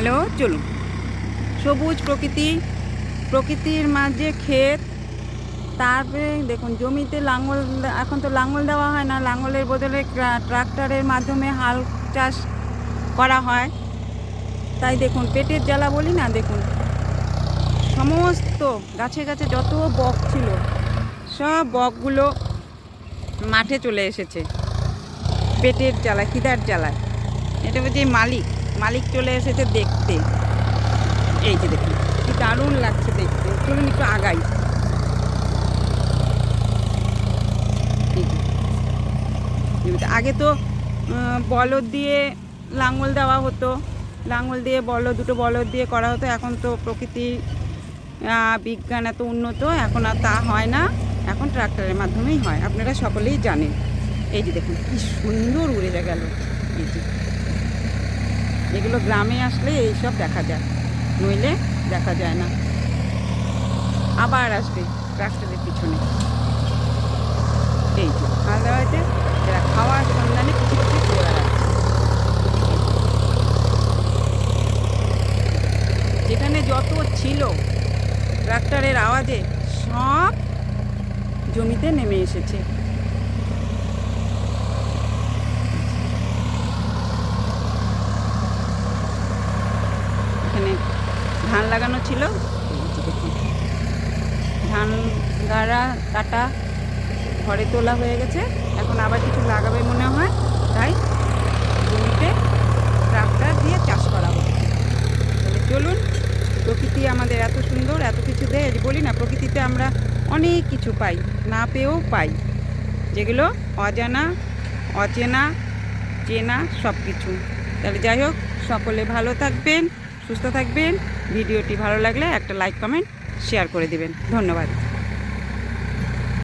Hello, চলুন। সবুজ প্রকৃতির মাঝে ক্ষেত, তারপরে দেখুন জমিতে লাঙল। এখন তো লাঙল দেওয়া হয় না, লাঙলের বদলে ট্রাক্টরের মাধ্যমে হাল চাষ করা হয়। তাই দেখুন পেটের জ্বালা বলি না, দেখুন সমস্ত গাছে গাছে যত বক ছিল সব বকগুলো মাঠে চলে এসেছে পেটের জ্বালা, খিদার জ্বালায়। এটা যে মালিক চলে এসেছে দেখতে। এই যে দেখুন কি দারুণ লাগছে দেখতে। চলুন একটু আগাই। আগে তো বলদ দিয়ে লাঙল দেওয়া হতো, লাঙল দিয়ে দুটো বলদ দিয়ে করা হতো। এখন তো প্রকৃতির বিজ্ঞান এত উন্নত, এখন আর তা হয় না, এখন ট্রাক্টরের মাধ্যমেই হয়। আপনারা সকলেই জানেন। এই যে দেখুন কি সুন্দর উড়ে গেল। এই যে এগুলো গ্রামে আসলে এইসব দেখা যায়, নইলে দেখা যায় না। আবার আসবে ট্রাক্টরের পিছনে। এই যে আলাদা হয়েছে, যারা খাওয়ার সন্ধানে কিছু কিছু ঘুরে বেড়াচ্ছে। যেখানে যত ছিল ট্রাক্টরের আওয়াজে সব জমিতে নেমে এসেছে। এখানে ধান লাগানো ছিল, দেখুন ধান গাড়া কাটা ঘরে তোলা হয়ে গেছে। এখন আবার কিছু লাগাবে মনে হয়, তাই জমিতে ট্রাক্টর দিয়ে চাষ করা হচ্ছে। তাহলে চলুন, প্রকৃতি আমাদের এত সুন্দর, এত কিছু দেয়। বলি না, প্রকৃতিতে আমরা অনেক কিছু পাই, না পেয়েও পাই, যেগুলো অজানা, অচেনা, চেনা সব কিছু। তাহলে যাই হোক, সকলে ভালো থাকবেন, সুস্থ থাকবেন। ভিডিওটি ভালো লাগলে একটা লাইক, কমেন্ট, শেয়ার করে দেবেন। ধন্যবাদ।